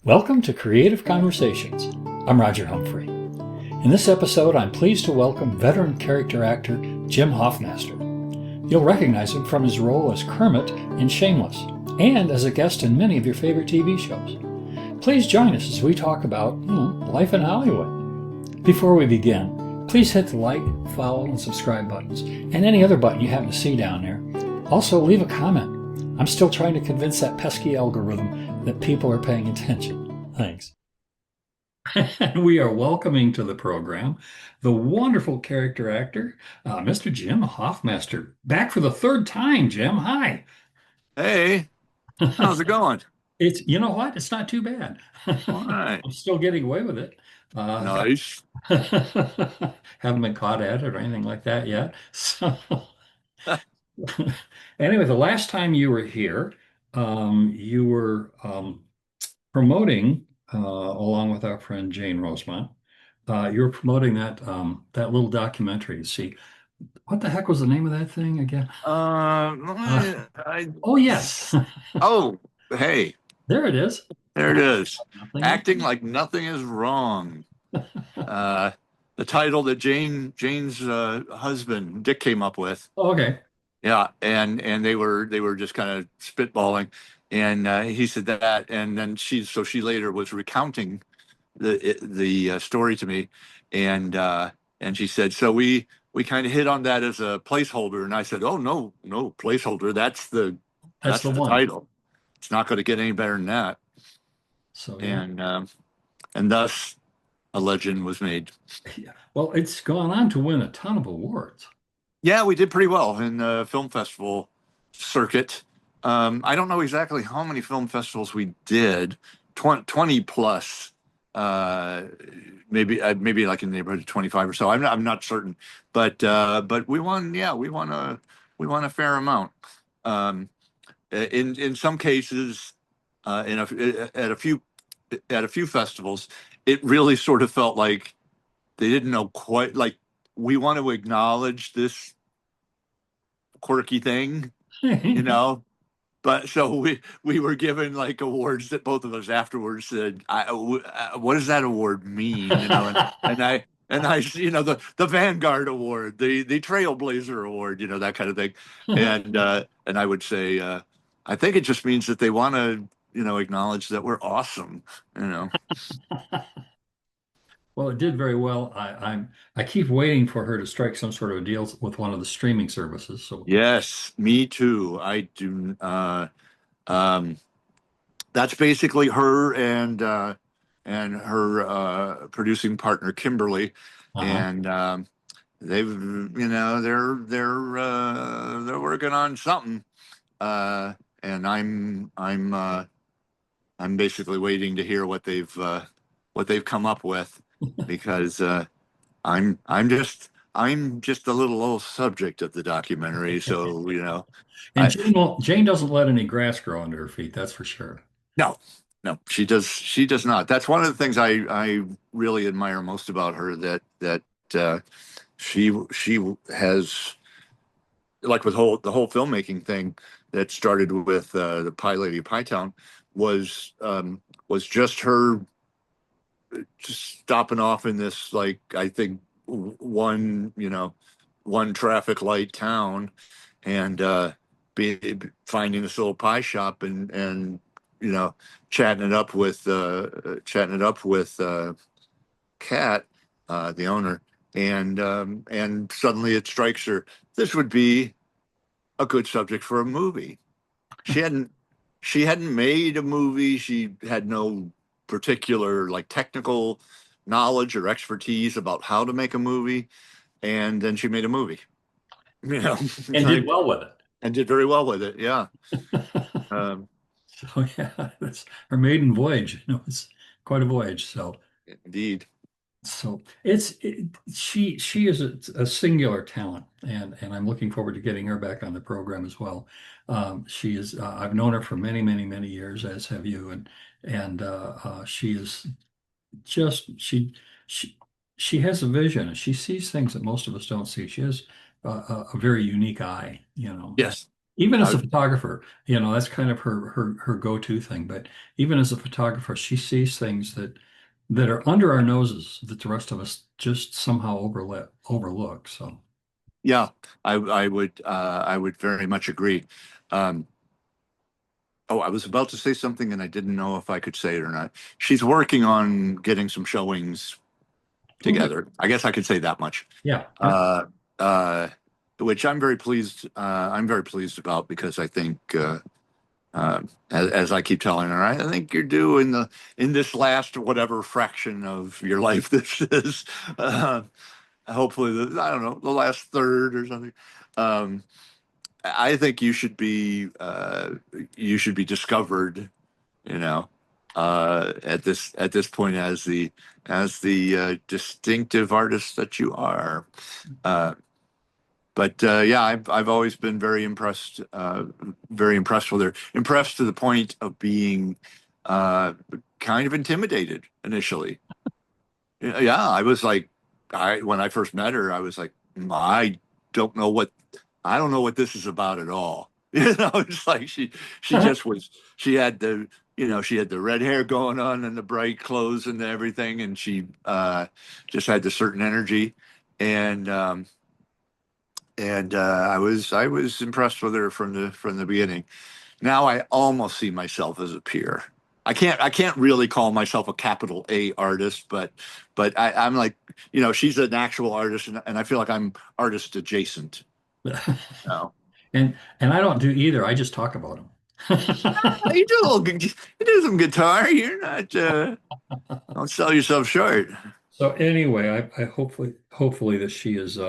Welcome to Creative Conversations. I'm Roger Humphrey. In this episode, I'm pleased to welcome veteran character actor Jim Hoffmaster. You'll recognize him from his role as Kermit in Shameless and as a guest in many of your favorite TV shows. Please join us as we talk about life in Hollywood. Before we begin, please hit the like, follow, and subscribe buttons and any other button you happen to see down there. Also, leave a comment. I'm still trying to convince that pesky algorithm that people are paying attention. Thanks. And we are welcoming to the program the wonderful character actor, Mr. Jim Hoffmaster. Back for the third time, Jim. Hi. Hey, how's it going? You know what? It's not too bad. All right. I'm still getting away with it. Uh, Nice. haven't been caught at it or anything like that yet. So anyway, the last time you were here, you were promoting, along with our friend Jane Rosemont, you were promoting that little documentary. See, what the heck was the name of that thing again? Uh, I, oh yes, oh, hey, there it is. there it is. Nothing is. Acting like nothing is wrong. Uh, the title that Jane's husband Dick came up with. Okay. Yeah, and they were just kind of spitballing, and he said that, and then she later was recounting the story to me, and she said, so we kind of hit on that as a placeholder, and I said, oh no placeholder, That's that's the the one. title. It's not going to get any better than that, So yeah. and thus a legend was made. Yeah. Well, it's gone on to win a ton of awards. Yeah, we did pretty well in the film festival circuit. I don't know exactly how many film festivals we did, 20 plus, uh, maybe like in the neighborhood of 25 or so. I'm not certain, but we won. Yeah, we won a fair amount. Um, in some cases, in at a few festivals, it really sort of felt like they didn't know quite like we want to acknowledge this quirky thing, you know. But so we were given like awards that both of us afterwards said, "What does that award mean?" You know, and I, the Vanguard Award, the Trailblazer Award, that kind of thing, and I would say, I think it just means that they want to, acknowledge that we're awesome, you know. Well, it did very well. I keep waiting for her to strike some sort of a deal with one of the streaming services. So Yes, me too. I do. Um, that's basically her and her producing partner Kimberly, uh-huh. and they're working on something, and I'm basically waiting to hear what they've come up with, because I'm just a little old subject of the documentary, so And I Jane doesn't let any grass grow under her feet, that's for sure. no, no, she does not. That's one of the things I really admire most about her, that uh, she has, like, with the whole filmmaking thing that started with the Pie Lady of Pie Town, was just her just stopping off in this, like, I think one traffic light town, and finding this little pie shop, and you know chatting it up with Kat, the owner, and suddenly it strikes her, this would be a good subject for a movie. She hadn't she hadn't made a movie. She had no particular, like, technical knowledge or expertise about how to make a movie, and then she made a movie. You know, And did well with and did very well with it. Yeah. it. Um, So yeah, that's her maiden voyage. It's quite a voyage. Indeed. So she is a singular talent, and I'm looking forward to getting her back on the program as well. She is I've known her for many many many years, as have you, and she is just she she has a vision, and she sees things that most of us don't see. She has a very unique eye. Yes. even as I, a photographer, that's kind of her go-to thing. But even as a photographer, she sees things that are under our noses that the rest of us just somehow overlook. So yeah, I would very much agree. Um, oh, I was about to say something and I didn't know if I could say it or not. She's working on getting some showings oh, good. together. I guess I could say that much. Yeah, yeah. Uh, uh, which I'm very pleased. I'm very pleased about because I think, as I keep telling her, I think you're due in this last whatever fraction of your life this is. Uh, hopefully, I don't know, the last third or something. Um, I think you should be discovered, you know, at this point as the distinctive artist that you are. Uh, but yeah, I've always been very impressed with her. Impressed to the point of being uh, kind of intimidated initially. Yeah, I was like, I when I first met her, I was like, I don't know what I don't know what this is about at all. It's like she just was. She had she had the red hair going on and the bright clothes and everything, and she just had the certain energy, and I was impressed with her from the beginning. Now I almost see myself as a peer. I can't really call myself a capital A artist, but I'm like, she's an actual artist, and I feel like I'm artist adjacent. No, And I don't do either. I just talk about them. you do a little, you do some guitar. You're not, don't sell yourself short. So anyway, I hopefully that she is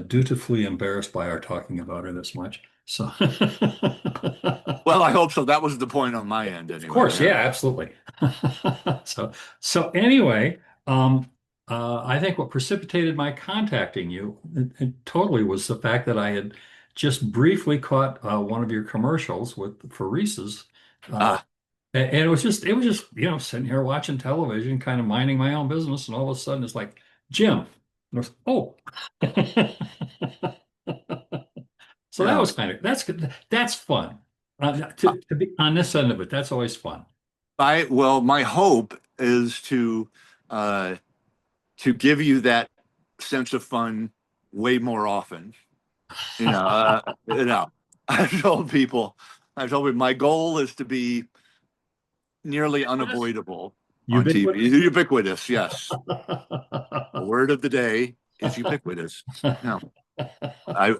dutifully embarrassed by our talking about her this much. So Well, I hope so. That was the point on my end, of anyway. course, Yeah. yeah, absolutely. So so anyway, I think what precipitated my contacting you it totally was the fact that I had just briefly caught one of your commercials for Reese's. Uh, Ah, and it was just, sitting here watching television, kind of minding my own business, and all of a sudden it's like, Jim. And I was, oh. So that yeah. was that's good. That's fun. To be on this end of it, that's always fun. Well, my hope is uh, to give you that sense of fun way more often. You know, I've told people, I've told people my goal is to be nearly Ubiquitous? unavoidable on TV. Ubiquitous? Ubiquitous, yes. The word of the day is ubiquitous. No, I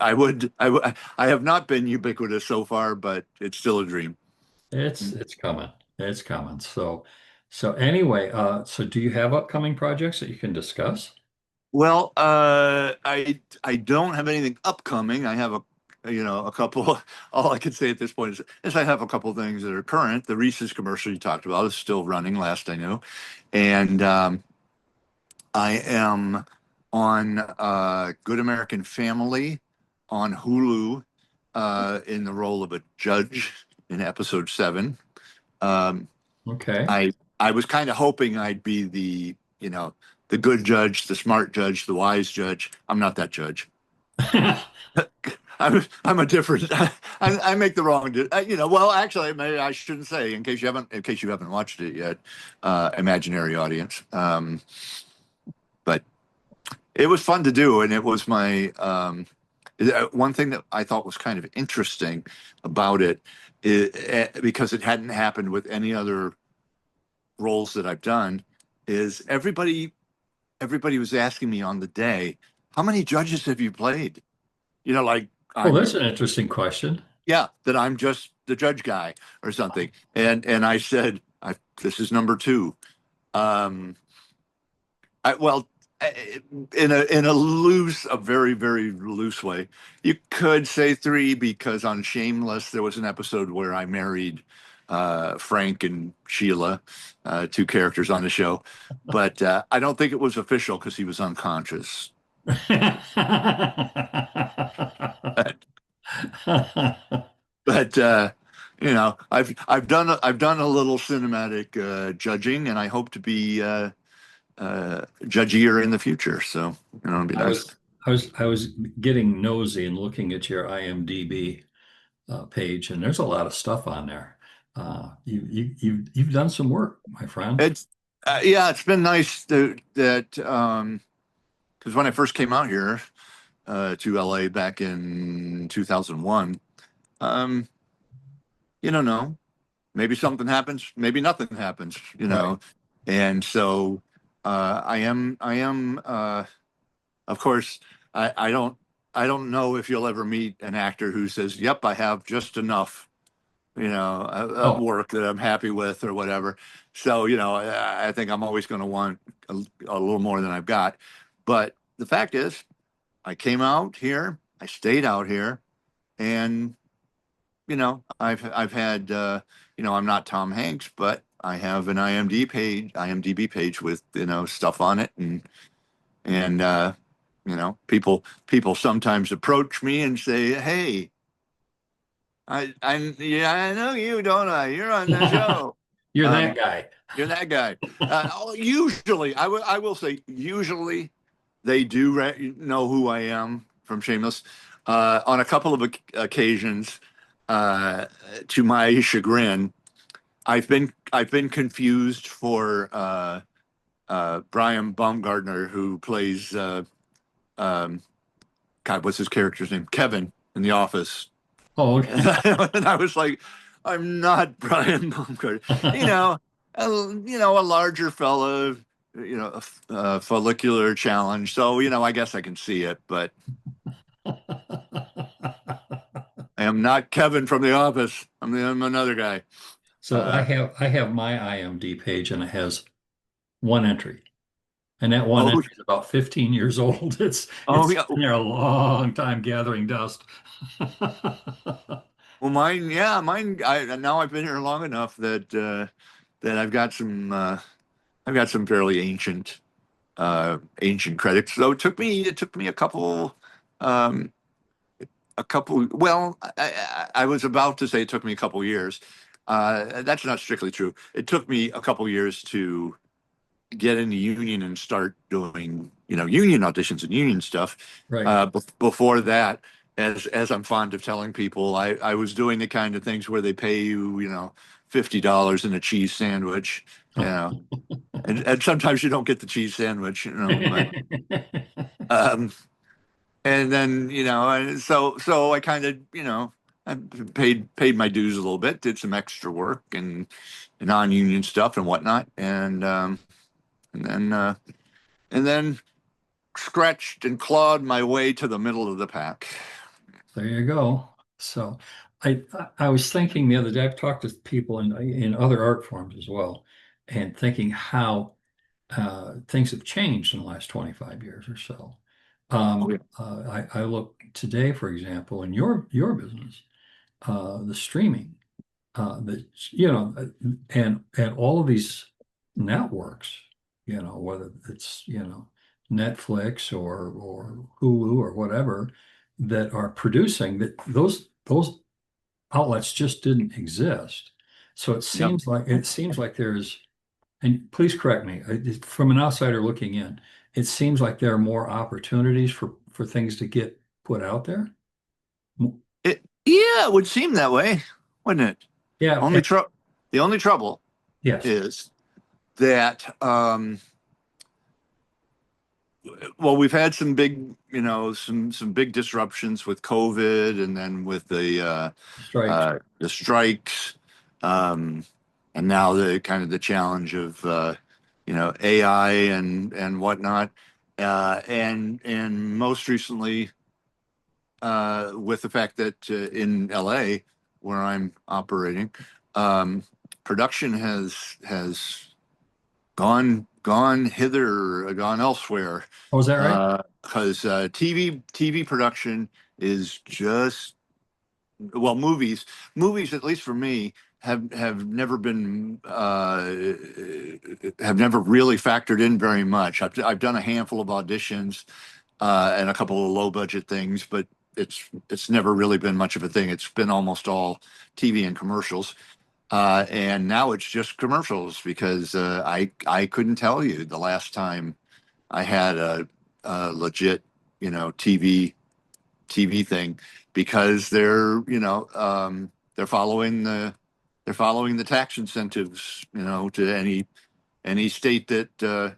have not been ubiquitous so far, but it's still a dream. It's coming. It's coming. So anyway, so do you have upcoming projects that you can discuss? Well, I don't have anything upcoming. I have a couple. All I can say at this point is I have a couple things that are current. The Reese's commercial you talked about is still running, last I knew, and I am on Good American Family on Hulu in the role of a judge in episode 7. Um, Okay. I was kind of hoping I'd be the good judge, the smart judge, the wise judge. I'm not that judge. I'm a different. I make the wrong. Well, actually, maybe I shouldn't say in case you haven't watched it yet, imaginary audience. But it was fun to do, and it was my one thing that I thought was kind of interesting about it, because it hadn't happened with any other roles that I've done, is everybody was asking me on the day, how many judges have you played? Like Well, that's I'm, an interesting question. yeah, that I'm just the judge guy or something. And I said, this is number 2. Um, well, in a very very loose way, you could say 3 because on Shameless there was an episode where I married Frank and Sheila, 2 characters on the show, but I don't think it was official because he was unconscious. But I've done a little cinematic judging, and I hope to be judgier in the future. So it'll be I nice. was I was getting nosy and looking at your IMDb. page, and there's a lot of stuff on there. You've done some work, my friend. It's yeah, it's been nice that because when I first came out here to LA back in 2001, um, you don't know, maybe something happens, maybe nothing happens, Right. and so of course, I don't know if you'll ever meet an actor who says, "Yep, I have just enough." Of Oh, work that I'm happy with or whatever. So, I think I'm always going to want a little more than I've got. But the fact is, I came out here, I stayed out here, and I've had I'm not Tom Hanks, but I have an IMDb page with stuff on it, and people sometimes approach me and say, "Hey, yeah, I know you, don't I? You're on the show." you're that Um, guy. you're that guy. Usually, I will say, usually they do know who I am from Shameless. On a couple of occasions, uh, to my chagrin, I've been confused for Brian Baumgartner, who plays um, God, what's his character's name? Kevin in The Office. Oh, And I was like, I'm not Brian Baumgartner. A larger fella, a follicular challenge. So, I guess I can see it, but I am not Kevin from The Office. I'm another guy. so Uh, I have my IMD page, and it has one entry, and that one oh, entry is about 15 years old. oh, It's yeah. been there a long time gathering dust. Well, mine, yeah, mine. Now I've been here long enough that I've got some fairly ancient credits. So it took me um, a couple. Well, I was about to say it took me a couple years. That's not strictly true. It took me a couple years to get in the union and start doing, union auditions and union stuff. Right. Before that, as I'm fond of telling people, I was doing the kind of things where they pay you, $50 in a cheese sandwich, you know, and sometimes you don't get the cheese sandwich, but um, and then so I kind of I paid my dues a little bit, did some extra work and non-union stuff and whatnot, and then uh, and then scratched and clawed my way to the middle of the pack. There you go. So I was thinking the other day, I've talked to people in other art forms as well, and thinking how things have changed in the last 25 years or so. Oh, yeah. I look today, for example, in your business, the streaming, that and all of these networks, whether it's Netflix or Hulu or whatever, that are producing that those outlets just didn't exist. So Yep. it seems like there's, and please correct me, from an outsider looking in, it seems like there are more opportunities for things to get put out there. Yeah, it would seem that way, wouldn't it? Yeah. Only tr The only trouble Yes. is that well, we've had some big, some big disruptions with COVID, and then with Strikes. the strikes, um, and now the kind of the challenge of AI and whatnot, and most recently with the fact that in LA, where I'm operating, um, production has gone hither, gone elsewhere, Oh, is that right? because TV production is just, well, movies, at least for me, have never been have never really factored in very much. I've done a handful of auditions and a couple of low budget things, but it's never really been much of a thing. It's been almost all TV and commercials. And now it's just commercials because I couldn't tell you the last time I had a legit, TV TV thing because they're following the tax incentives, to any state that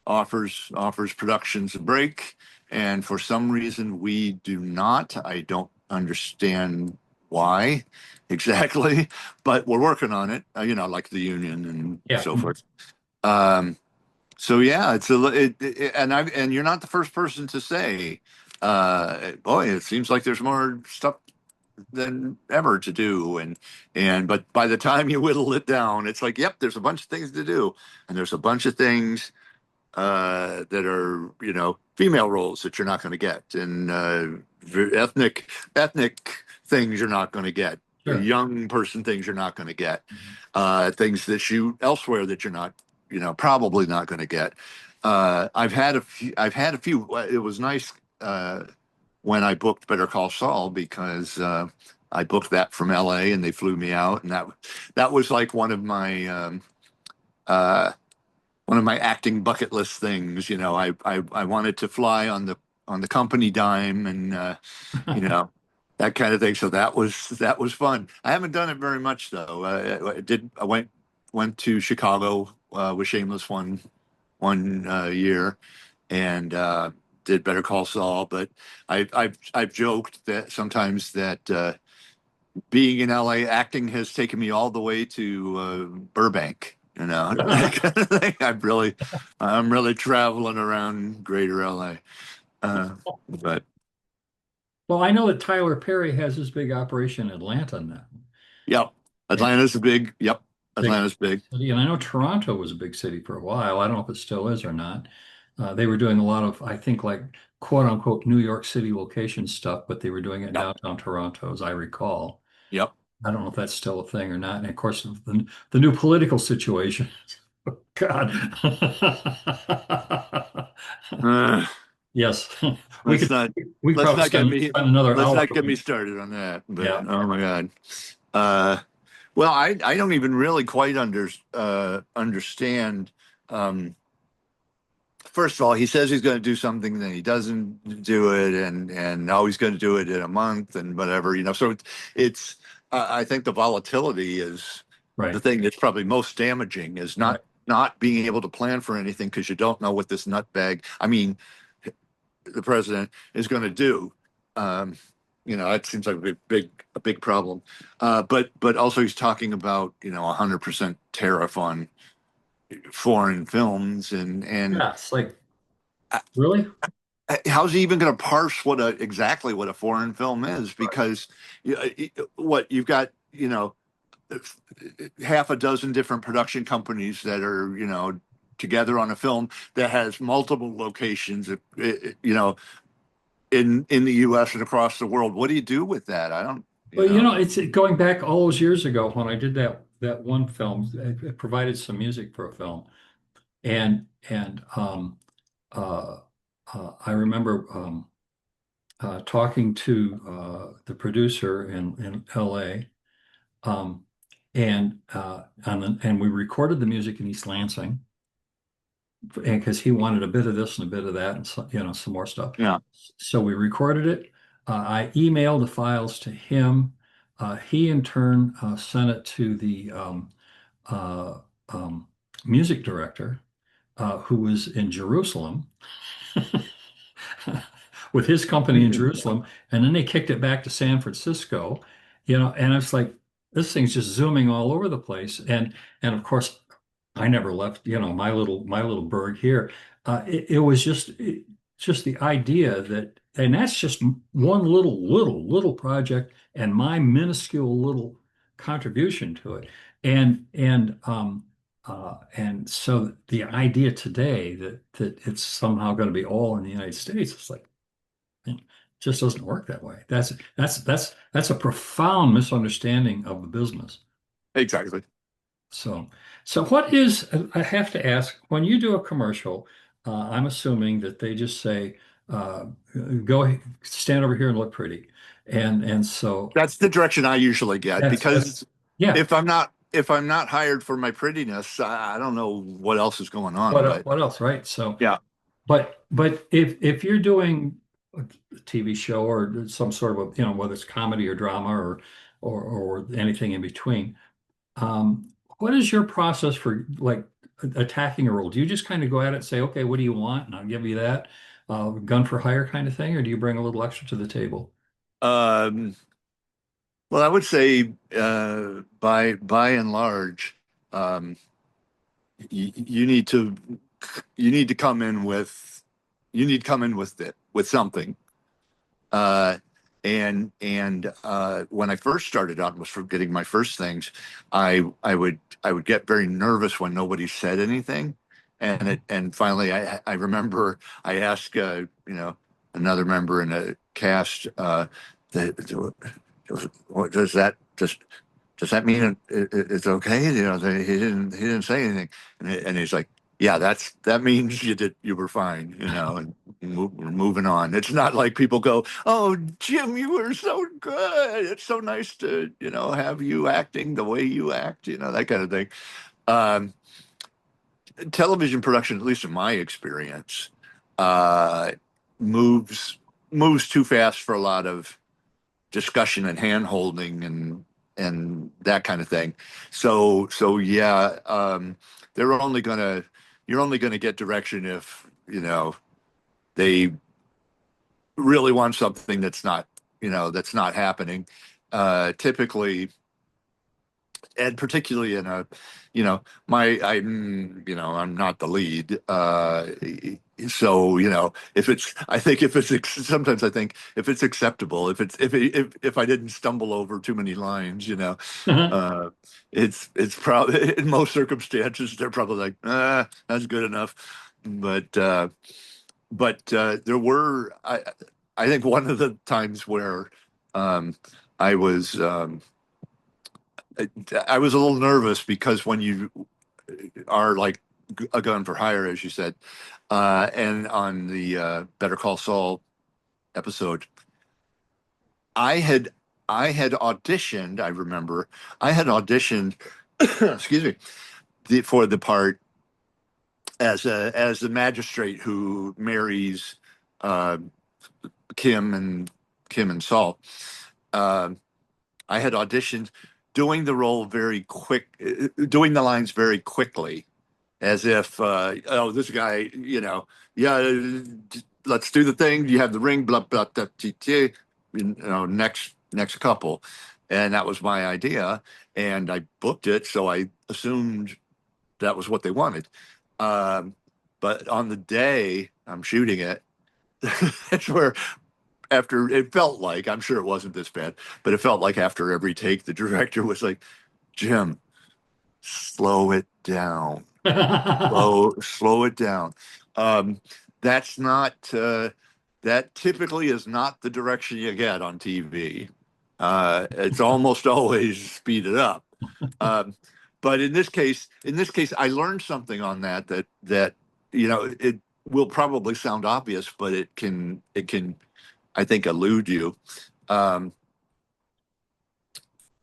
offers productions a break. And for some reason, we do not. I don't understand why exactly, but we're working on it, like the union and Yeah. so forth. Um, so yeah, and you're not the first person to say, boy, it seems like there's more stuff than ever to do. But by the time you whittle it down, it's like, yep, there's a bunch of things to do. And there's a bunch of things that are female roles that you're not going to get, and ethnic things you're not going to get, Sure. young person things you're not going to get, things that shoot elsewhere that you're not probably not going to get. I've had a few. It was nice when I booked Better Call Saul because I booked that from LA and they flew me out, and that was like uh, one of my acting bucket list things. I wanted to fly on the company dime, and that kind of thing. So that was fun. I haven't done it very much though. I went to Chicago with Shameless one year, and did Better Call Saul. But I've joked that sometimes that being in LA, acting has taken me all the way to Burbank. That kind of thing. I'm really traveling around Greater LA. But Well, I know that Tyler Perry has his big operation in Atlanta now. yep, And Atlanta's a big. Yep, big Atlanta's big. city. And I know Toronto was a big city for a while. I don't know if it still is or not. They were doing a lot of, I think, like quote unquote New York City location stuff, but they were doing it in Yep, downtown Toronto, as I recall. yep. I don't know if that's still a thing or not. And of course, the new political situation. God. Uh, Yes. We let's could not we could let's probably not get spend, me spend another let's hour not get on me it. started on that. But Yeah. oh my God. Uh, well, I don't even really quite understand. Um, First of all, he says he's going to do something, then he doesn't do it, and now he's going to do it in a month and whatever. So it's I think the volatility is the Right. thing that's probably most damaging, is Right. not being able to plan for anything because you don't know what this nutbag, I mean, the president is going to do. Um, it seems like a big problem. But also he's talking about 100% tariff on foreign films, and Yeah. It's like, really? how's he even going to parse exactly what a foreign film is? Because what you've got, half a dozen different production companies that are, together on a film that has multiple locations, in the U.S. and across the world. What do you do with that? I don't, Well, it's going back all those years ago when I did that one film. It provided some music for a film, and uh, I remember talking to the producer in L.A. Um, and we recorded the music in East Lansing, and because he wanted a bit of this and a bit of that, and some more stuff. yeah, So we recorded it. I emailed the files to him. He in turn sent it to the uh, um, music director, who was in Jerusalem with his company in Jerusalem, and then they kicked it back to San Francisco. And it's like this thing's just zooming all over the place, and of course I never left, my little burg here. It was just the idea that, and that's just one little project and my minuscule little contribution to it. And so the idea today that it's somehow going to be all in the United States, it's like, it just doesn't work that way. That's a profound misunderstanding of the business. exactly. So, so what is, I have to ask, when you do a commercial, I'm assuming that they just say, uh, go stand over here and look pretty. And so That's the direction I usually get that's, because yeah. if I'm not hired for my prettiness, I don't know what else is going on. But What else, right? So, yeah, but if you're doing a TV show or some sort of, whether it's comedy or drama or anything in between. What is your process for like attacking a role? Do you just kind of go at it and say, okay, what do you want? And I'll give you that, gun for hire kind of thing, or do you bring a little extra to the table? Um, well, I would say by and large, um, you need to come in with with something. Uh, and when I first started out and was for getting my first things, I would get very nervous when nobody said anything, and finally I remember I asked another member in a cast what does that mean it's okay? He didn't say anything, and he's like, yeah, that means you were fine, and we're moving on. It's not like people go, oh, Jim, you were so good. It's so nice to have you acting the way you act, that kind of thing. Um, Television production, at least in my experience, uh, moves moves too fast for a lot of discussion and hand holding and that kind of thing. So yeah, they're only gonna you're only gonna get direction if they really want something that's not happening. Typically, and particularly in a I'm not the lead, so if it's I think if it's sometimes I think if it's acceptable, if I didn't stumble over too many lines, uh it's probably in most circumstances they're probably like, that's good enough. But there were I think one of the times where um I was I was a little nervous because when you are like a gun for hire, as you said, and on the Better Call Saul episode, I had I had auditioned. I remember I had auditioned, excuse me, for the part as the magistrate who marries uh, Kim and Kim and Saul. Uh, I had auditioned doing the role very quick, doing the lines very quickly, as if, oh, this guy, yeah, let's do the thing. You have the ring, blah blah blah, next couple, and that was my idea, and I booked it, so I assumed that was what they wanted. Um, but on the day I'm shooting it, that's where after it felt like I'm sure it wasn't this bad, but it felt like after every take, the director was like, Jim, slow it down. Slow it down. Um, that's not that typically is not the direction you get on TV. It's almost always speed it up. Um, but in this case, I learned something on that it will probably sound obvious, but it can I think elude you. Um,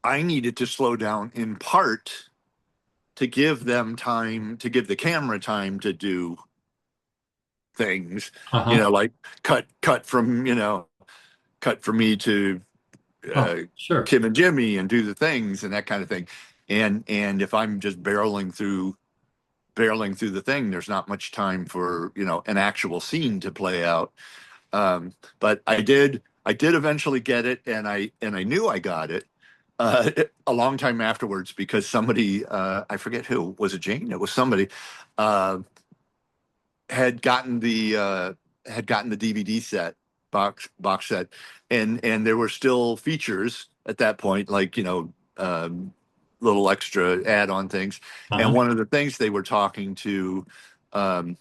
I needed to slow down in part to give them time to give the camera time to do things, Uh-huh. like cut from me to Oh, uh, sure. Kim and Jimmy and do the things and that kind of thing. And if I'm just barreling through the thing, there's not much time for an actual scene to play out. But I did eventually get it, and I knew I got it a long time afterwards because somebody, I forget who, was it Jane? It was somebody, uh, had gotten the DVD set box set, and there were still features at that point, like little extra add-on things. And Uh-huh. one of the things um,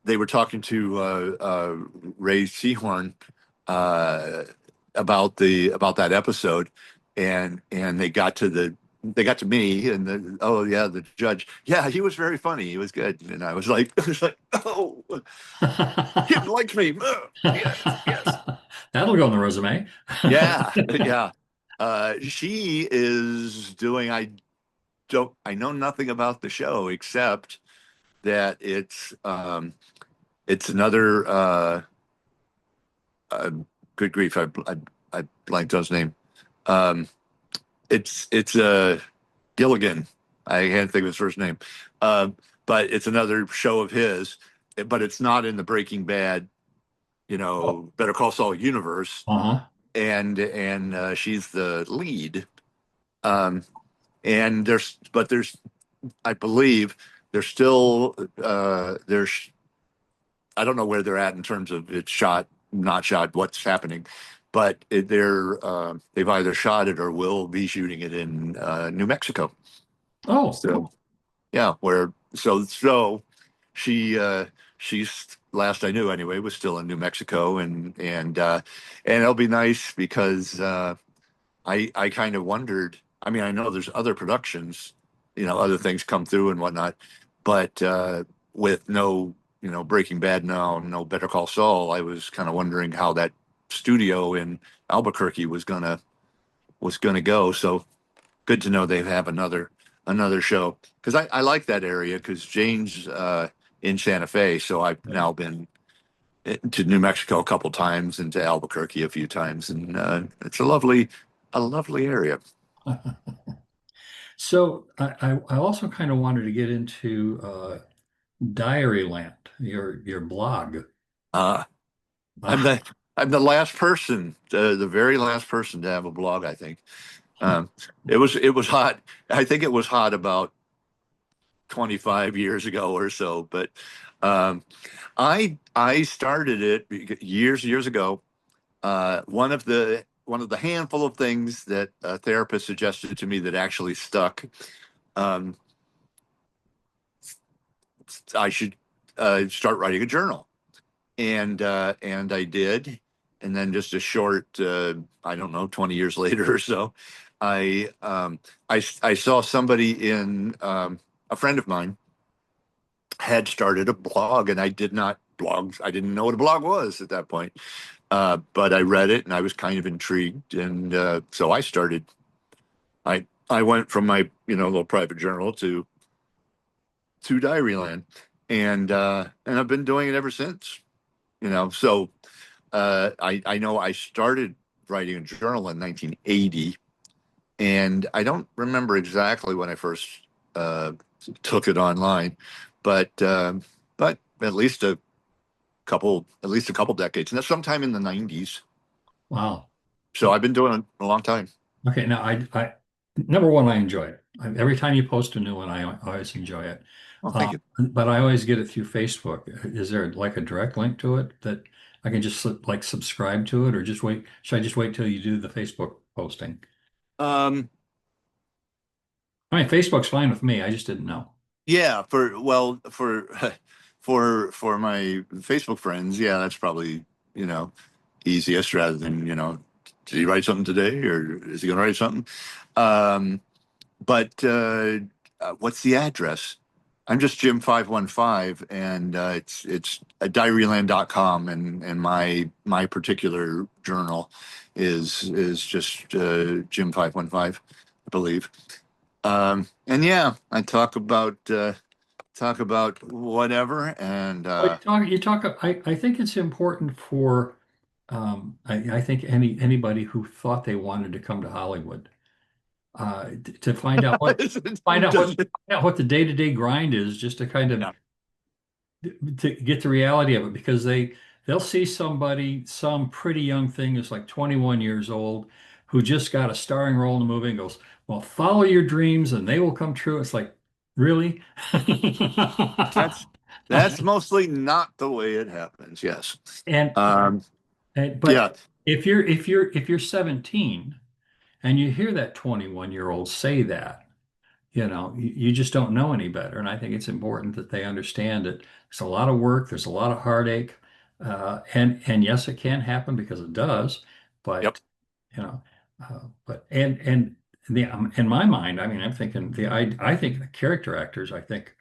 they were talking to Ray Seahorn uh, about that episode, and they got to me, and oh yeah, the judge, yeah, he was very funny, he was good, and I was like, oh, Kim likes me. Yes, yes, That'll go on the resume. yeah, yeah. She is doing. I know nothing about the show except that it's another. uh, good grief, I blanked on his name. Um, it's Gilligan. I can't think of his first name. Um, but it's another show of his, but it's not in the Breaking Bad, Oh, Better Call Saul universe. uh-huh. And she's the lead. Um, and there's, I believe there's still there's I don't know where they're at in terms of it's shot, not shot, what's happening, but they've either shot it or will be shooting it in New Mexico. Oh, So yeah, she she's last I knew anyway was still in New Mexico, and it'll be nice because I kind of wondered. I mean, I know there's other productions, other things come through and whatnot, but with no, Breaking Bad now, no Better Call Saul, I was kind of wondering how that studio in Albuquerque was gonna go. So good to know they have another show because I like that area because Jane's in Santa Fe, so I've okay. now been to New Mexico a couple times and to Albuquerque a few times, and it's a lovely area. So I also kind of wanted to get into Diaryland, your blog. Uh, I'm the I'm the last person, the very last person to have a blog, I think. Um, it was hot. I think it was hot about 25 years ago or so, but um, I started it years ago. One of the handful of things that a therapist suggested to me that actually stuck. Um, I should start writing a journal, and I did, and then just a short, I don't know, 20 years later or so, I saw somebody in a friend of mine had started a blog, and I did not blog. I didn't know what a blog was at that point, but I read it and I was kind of intrigued, and so I started. I went from my little private journal to Diaryland, and I've been doing it ever since. So I know I started writing a journal in 1980, and I don't remember exactly when I first uh, took it online, but at least a couple decades, and that's sometime in the 90s. Wow. So I've been doing it a long time. Okay, now number one, I enjoy it. Every time you post a new one, I always enjoy it. Oh, thank you. But I always get it through Facebook. Is there like a direct link to it that I can just like subscribe to it, or just wait? Should I just wait till you do the Facebook posting? Um, I mean, Facebook's fine with me. I just didn't know. yeah, for my Facebook friends, yeah, that's probably you know easiest rather than did he write something today or is he going to write something? Um, but what's the address? I'm just Jim515, and it's at diaryland.com, and my particular journal is just Jim515, I believe. And yeah, I talk about whatever, and Well, I think it's important for, I think anybody who thought they wanted to come to Hollywood, to does it? find out what the day-to-day grind is, just to kind of Yeah, to get the reality of it, because they'll see some pretty young thing who's like 21 years old, who just got a starring role in the movie and goes, well, follow your dreams and they will come true. It's like, really? that's that's mostly not the way it happens. Yes. And, Um, but yeah, if you're 17 and you hear that 21-year-old say that, you just don't know any better. And I think it's important that they understand that there's a lot of work, there's a lot of heartache, and yes, it can happen because it does. yep, But but and in my mind, I mean, I'm thinking I think the character actors, I think,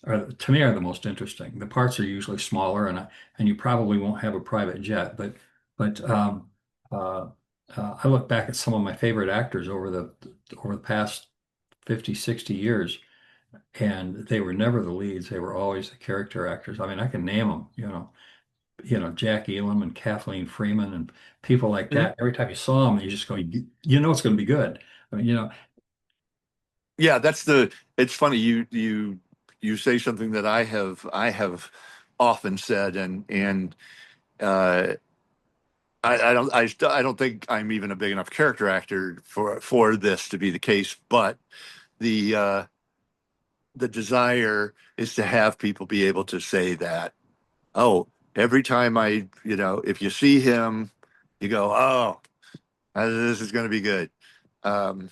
are to me are the most interesting. The parts are usually smaller, and you probably won't have a private jet, but uh, I look back at some of my favorite actors over the past 50, 60 years, and they were never the leads. They were always the character actors. I mean, I can name them. Jack Elam and Kathleen Freeman and people like Mhm. that. Every time you saw them, you just go, it's going to be good. I mean, Yeah, it's funny you say something that I have often said, and uh I don't think I'm even a big enough character actor for this to be the case, but the uh the desire is to have people be able to say that, oh, every time if you see him, you go, oh, this is going to be good. Um,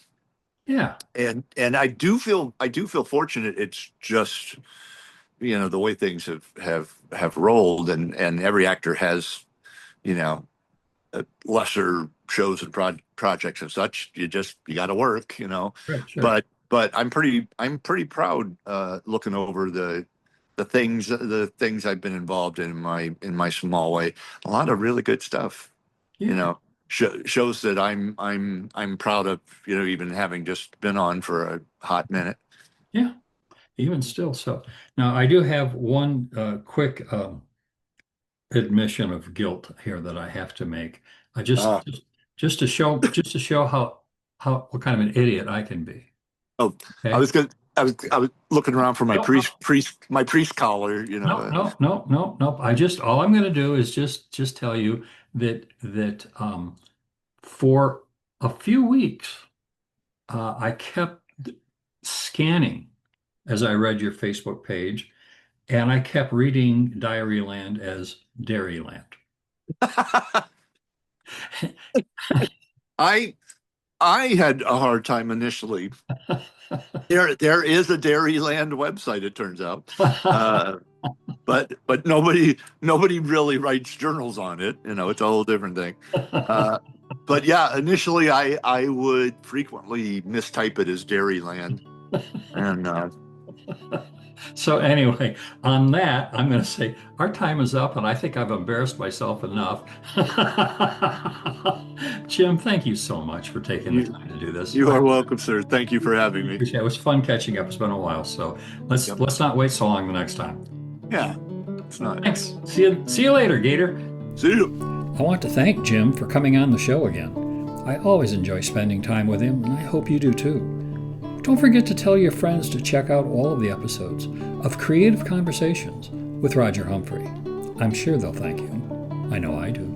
yeah, and I do feel fortunate. It's just, the way things have rolled, and every actor has, you know, lesser shows and projects and such. You got to work, right, sure. but I'm pretty proud, looking over the things I've been involved in my small way. A lot of really good stuff, you Yeah, know, shows that I'm proud of, even having just been on for a hot minute. yeah, even still. So now I do have one quick admission of guilt here that I have to make. I Uh, just to show how what kind of an idiot I can be. oh, I Okay. was good. I was looking around for my No, no, priest collar, no, no, no, no, no. All I'm going to do is just tell you that for a few weeks I kept scanning as I read your Facebook page, and I kept reading Diaryland as Dairyland. I I had a hard time initially. There is a Dairyland website, it turns out, uh, but nobody really writes journals on it. It's a whole different thing. Uh, but yeah, initially I would frequently mistype it as Dairyland, and So anyway, on that, I'm going to say our time is up, and I think I've embarrassed myself enough. Jim, thank you so much for taking the you time to do this. you I are welcome, sir. Thank you for having really me. appreciate it. It was fun catching up. It's been a while, so let's Yep. let's not wait so long the next time. Yeah, it's not. Thanks. See you later, Gator. See you. I want to thank Jim for coming on the show again. I always enjoy spending time with him, and I hope you do too. Don't forget to tell your friends to check out all of the episodes of Creative Conversations with Roger Humphrey. I'm sure they'll thank you. I know I do.